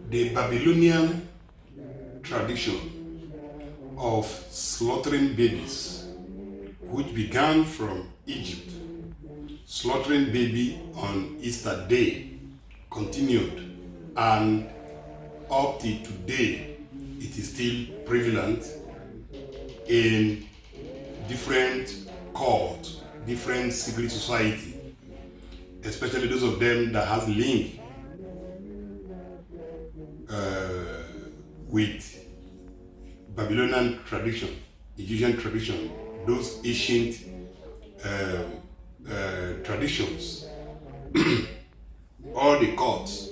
The Babylonian tradition of slaughtering babies, which began from Egypt, slaughtering baby on Easter Day, continued, and up till today, it is still prevalent in different cults, different secret society, especially those of them that has link with Babylonian tradition, Egyptian tradition, those ancient traditions. All the cults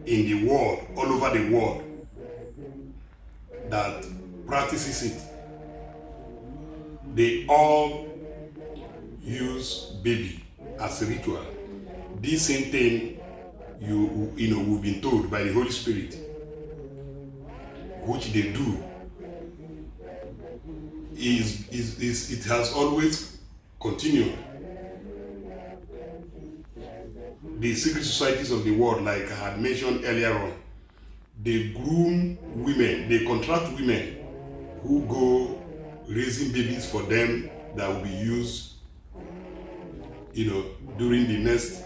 in the world, all over the world, that practices it, they all use baby as a ritual. This same thing we've been told by the Holy Spirit, which they do, it has always continued. The secret societies of the world, like I had mentioned earlier on, they groom women, they contract women who go raising babies for them that will be used, during the next,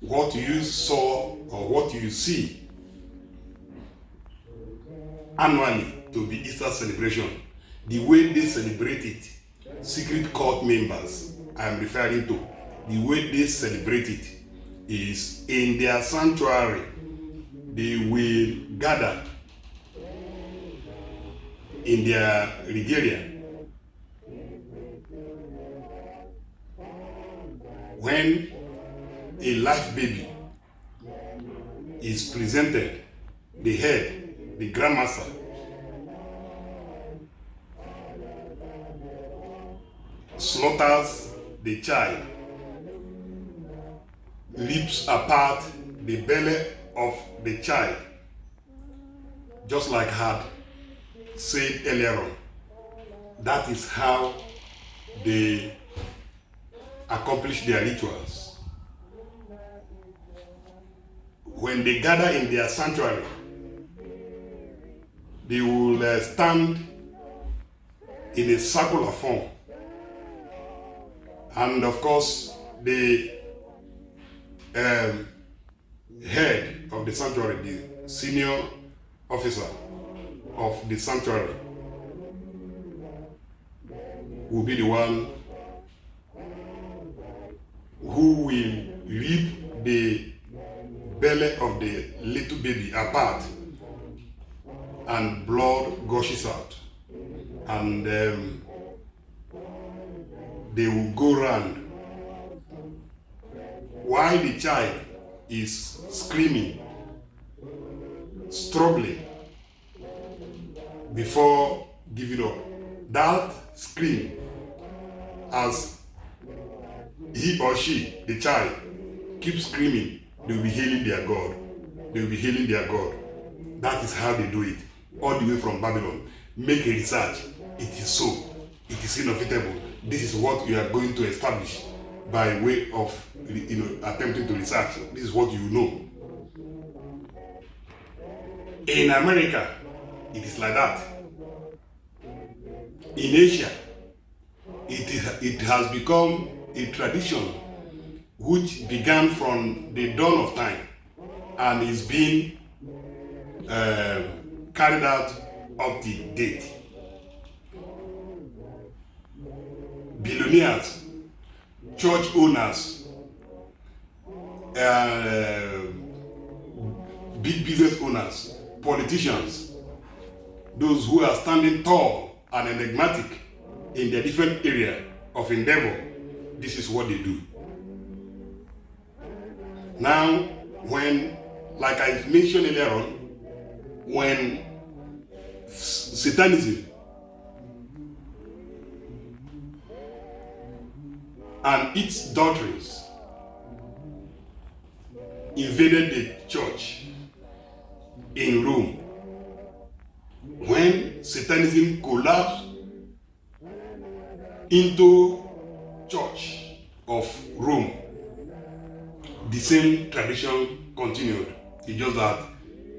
what you saw or what you see annually to be Easter celebration. The way they celebrate it, secret cult members I am referring to, the way they celebrate it is in their sanctuary. They will gather in their regalia. When a live baby is presented, the head, the grandmaster, slaughters the child, rips apart the belly of the child, just like I had said earlier on. That is how they accomplish their rituals. When they gather in their sanctuary, they will stand in a circular form. And of course, the head of the sanctuary, the senior officer of the sanctuary, will be the one who will rip the belly of the little baby apart, and blood gushes out, and they will go round while the child is screaming, struggling before giving up. That scream, as he or she, the child, keeps screaming, they will be hailing their God. They will be hailing their God. That is how they do it, all the way from Babylon. Make a research. It is so. It is inevitable. This is what we are going to establish by way of attempting to research. This is what you know. In America, it is like that. In Asia, it has become a tradition which began from the dawn of time and is being carried out up to date. Billionaires, church owners, big business owners, politicians, those who are standing tall and enigmatic in their different area of endeavor, this is what they do. Now, when, like I mentioned earlier on, when Satanism and its doctrines invaded the church in Rome, when Satanism collapsed into Church of Rome, the same tradition continued. It's just that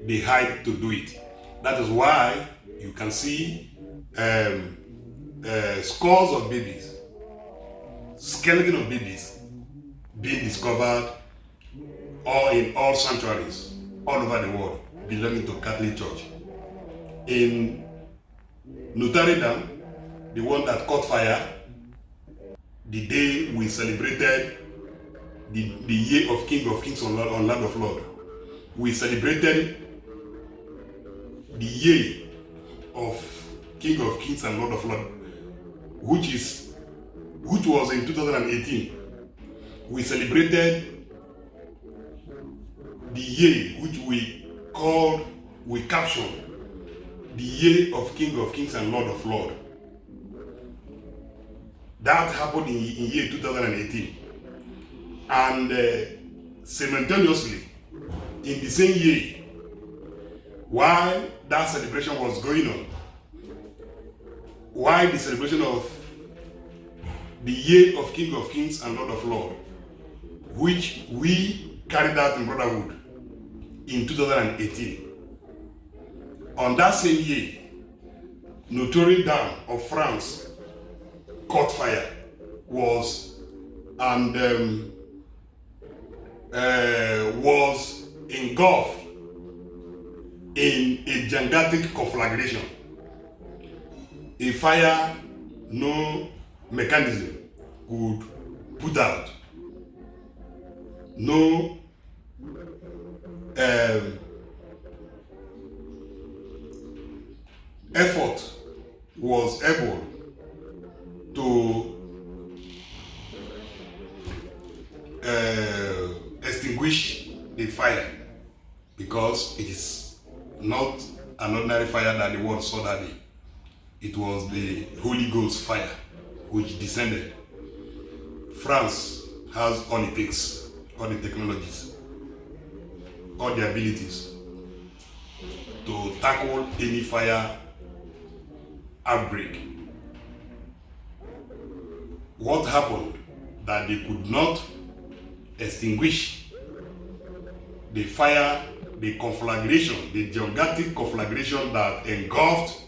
they hide to do it. That is why you can see scores of babies, skeleton of babies being discovered all in all sanctuaries all over the world belonging to Catholic Church. In Notre Dame, the one that caught fire, the day we celebrated the year of King of Kings on Land of Lord, we celebrated the year of King of Kings and Lord of Lord, which was in 2018. We celebrated the year which we captioned the year of King of Kings and Lord of Lord. That happened in year 2018. And simultaneously, in the same year, while that celebration was going on, while the celebration of the year of King of Kings and Lord of Lords, which we carried out in Brotherhood in 2018, on that same year, Notre Dame of France caught fire, was engulfed in a gigantic conflagration. A fire no mechanism could put out. No effort was able to extinguish the fire, because it is not an ordinary fire that the world saw that day. It was the Holy Ghost fire which descended. France has all it takes, all the technologies, all the abilities to tackle any fire outbreak. What happened that they could not extinguish the fire, the conflagration, the gigantic conflagration that engulfed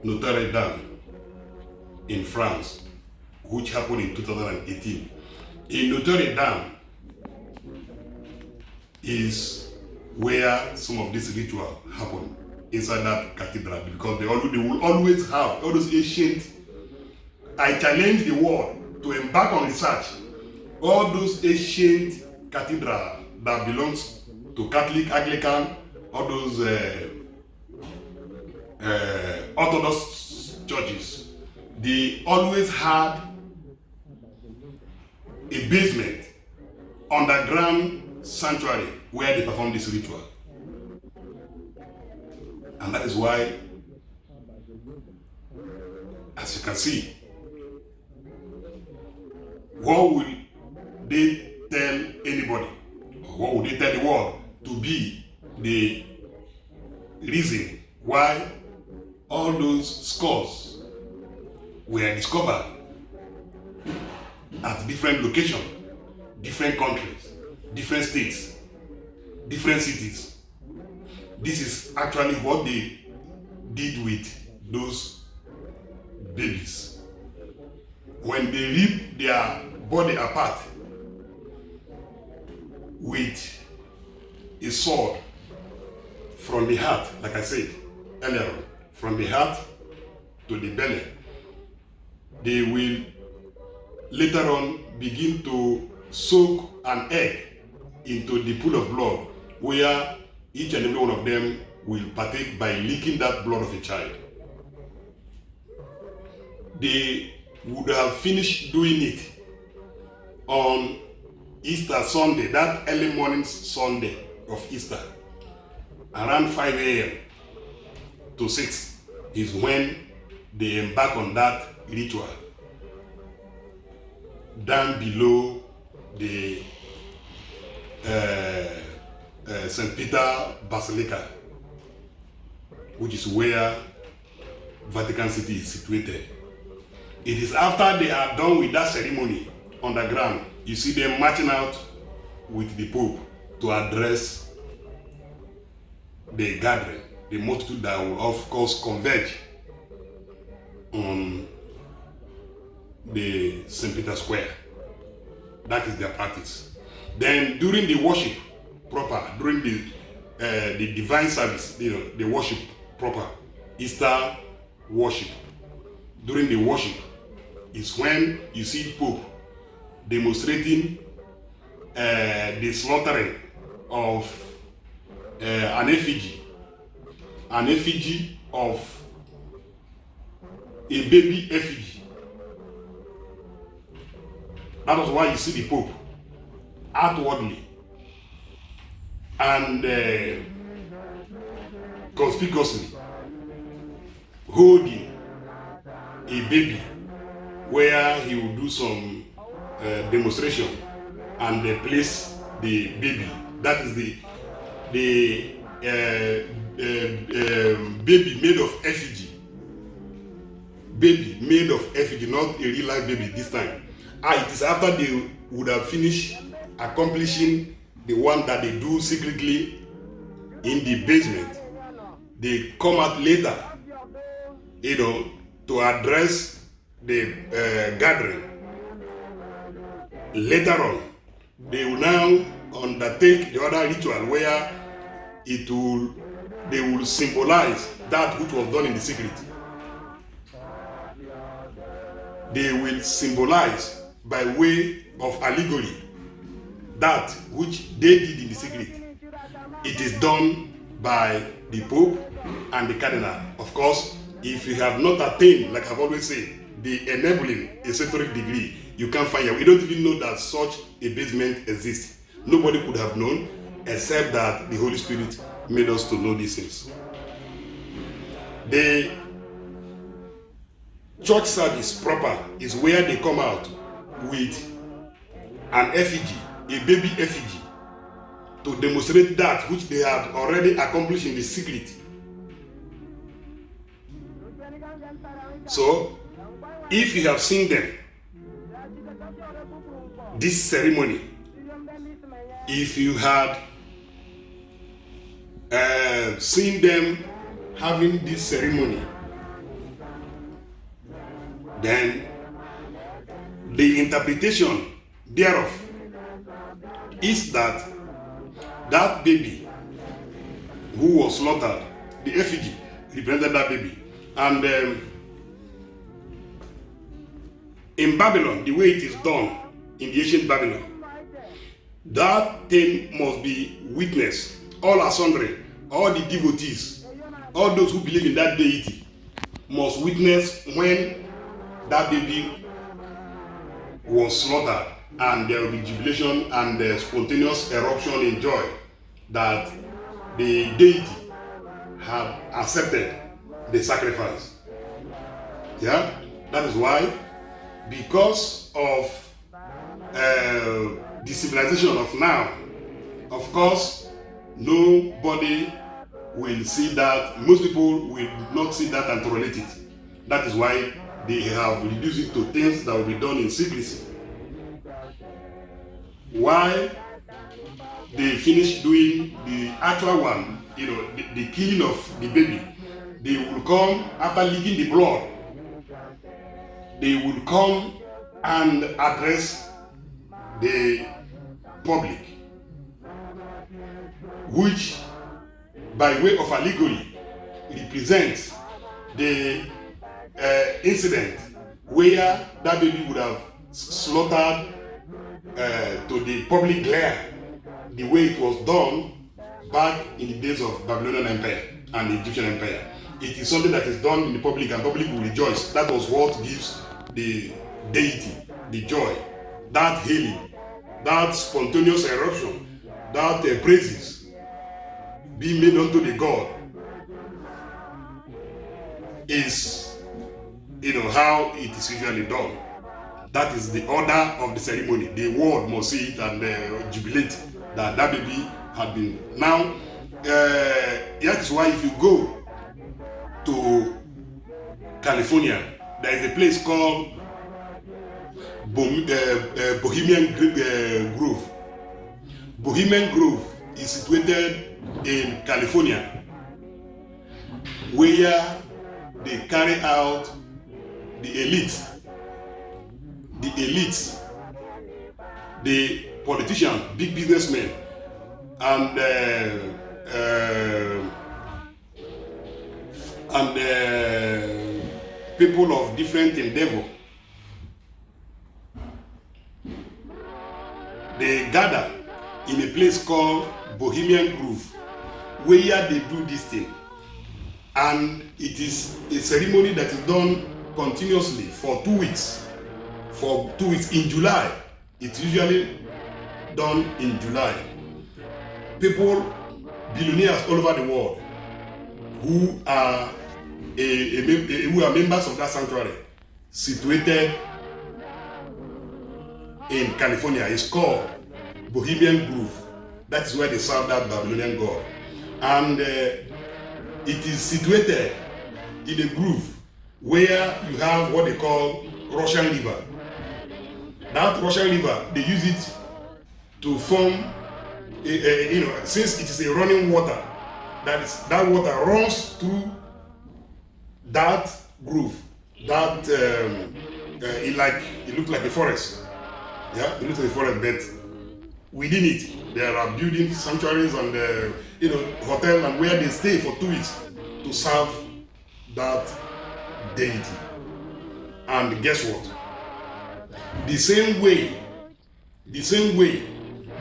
Notre Dame in France, which happened in 2018. In Notre Dame is where some of this ritual happened, inside that cathedral, because they will always have all those ancient. I challenge the world to embark on research. All those ancient cathedrals that belongs to Catholic, Anglican, all those Orthodox churches, they always had a basement, underground sanctuary where they perform this ritual. And that is why, as you can see, what will they tell anybody? What would they tell the world to be the reason why all those skulls were discovered at different locations, different countries, different states, different cities? This is actually what they did with those babies. When they rip their body apart with a sword from the heart, like I said earlier on, from the heart to the belly, they will later on begin to soak an egg into the pool of blood, where each and every one of them will partake by licking that blood of a child. They would have finished doing it on Easter Sunday, that early morning Sunday of Easter, around 5 a.m. to 6 is when they embark on that ritual down below the St. Peter Basilica, which is where Vatican City is situated. It is after they are done with that ceremony on the ground, you see them marching out with the Pope to address the gathering, the multitude that will of course converge on the St. Peter Square. That is their practice. Then during the worship proper, during the divine service, the worship proper, Easter worship, during the worship is when you see Pope demonstrating the slaughtering of an effigy of a baby effigy. That is why you see the Pope outwardly and conspicuously holding a baby where he will do some demonstration and they place the baby. That is the baby made of effigy. Baby made of effigy, not a real life baby this time. It is after they would have finished accomplishing the one that they do secretly in the basement. They come out later, to address the gathering. Later on, they will now undertake the other ritual where they will symbolize that which was done in the secret. They will symbolize by way of allegory that which they did in the secret. It is done by the Pope and the Cardinal. Of course, if you have not attained, like I've always said, the enabling esoteric degree, you can't find it. We don't even know that such a basement exists. Nobody could have known except that the Holy Spirit made us to know these things. The church service proper is where they come out with an effigy, a baby effigy, to demonstrate that which they had already accomplished in the secret. So, if you have seen them, this ceremony, if you had seen them having this ceremony, then the interpretation thereof is that that baby who was slaughtered, the effigy represented that baby. And in Babylon, the way it is done in the ancient Babylon, that thing must be witnessed. All asunder, all the devotees, all those who believe in that deity must witness when that baby was slaughtered, and there will be jubilation and spontaneous eruption in joy that the deity had accepted the sacrifice. Yeah, that is why, because of the civilization of now, of course, nobody will see that. Most people will not see that and tolerate it. That is why they have reduced it to things that will be done in secrecy. While they finish doing the actual one, the killing of the baby, they will come after licking the blood. They will come and address the public, which by way of allegory represents the incident where that baby would have slaughtered to the public glare, the way it was done back in the days of Babylonian Empire and the Egyptian Empire. It is something that is done in the public and public will rejoice. That was what gives the deity the joy, that healing, that spontaneous eruption, that praises being made unto the God is, how it is usually done. That is the order of the ceremony. The world must see it and jubilate that that baby had been. Now, that is why if you go to California, there is a place called Bohemian Grove, Bohemian Grove is situated in California, where they carry out the elites, the politicians, big businessmen, and people of different endeavor. They gather in a place called Bohemian Grove, where they do this thing. And it is a ceremony that is done continuously for 2 weeks. For 2 weeks in July. It's usually done in July. People, billionaires all over the world, who are members of that sanctuary, situated in California, is called Bohemian Grove. That is where they serve that Babylonian god. And it is situated in a groove where you have what they call Russian River. That Russian River, they use it to form, since it is a running water, that water runs through that groove. That it looks like a forest. Yeah, it looks like a forest, but within it there are buildings, sanctuaries, and hotel, and where they stay for 2 weeks to serve that deity. And guess what? The same way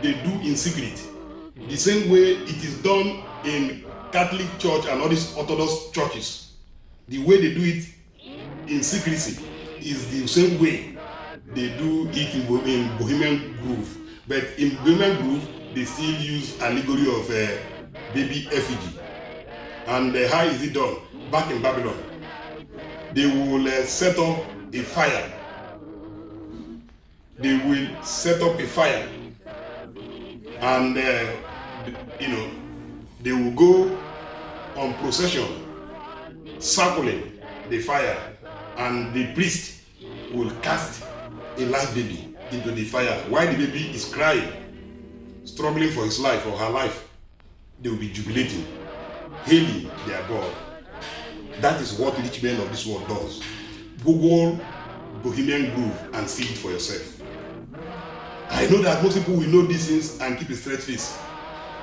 they do in secret, the same way it is done in Catholic Church and all these Orthodox churches, the way they do it in secrecy is the same way they do it in Bohemian Grove. But in Bohemian Grove, they still use allegory of baby effigy. And how is it done? Back in Babylon, they will set up a fire. They will set up a fire, and they will go on procession, circling the fire, and the priest will cast a live baby into the fire. While the baby is crying, struggling for his life or her life, they will be jubilating, hailing their God. That is what rich men of this world does. Google Bohemian Grove and see it for yourself. I know that most people will know these things and keep a straight face.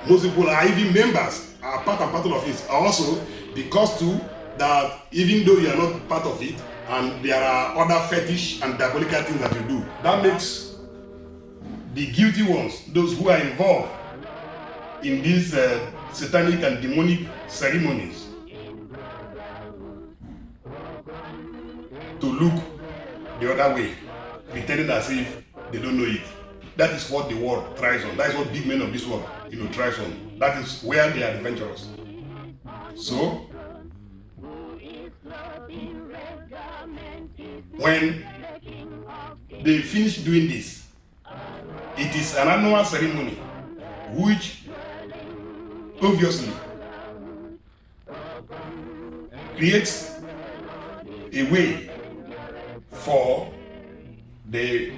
Most people are even members, are part and parcel of it. Also, because too, that even though you are not part of it, and there are other fetish and diabolical things that you do, that makes the guilty ones, those who are involved in these satanic and demonic ceremonies, to look the other way, pretending as if they don't know it. That is what the world thrives on. That is what big men of this world, thrives on. That is where they are adventurous. So, when they finish doing this, it is an annual ceremony which obviously creates a way for the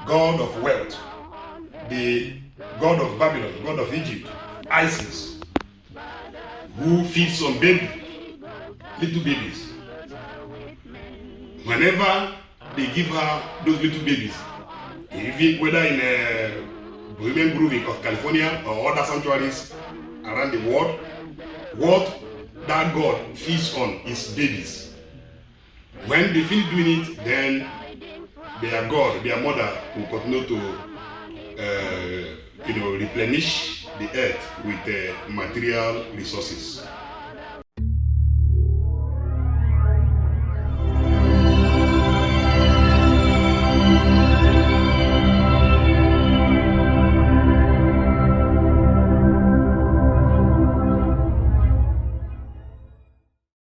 god of wealth, the god of Babylon, god of Egypt, Isis, who feeds on little babies. Whenever they give her those little babies, whether in a Bohemian Grove of California or other sanctuaries around the world, what that god feeds on is babies. When they finish doing it, then their god, their mother, will continue to replenish the earth with material resources.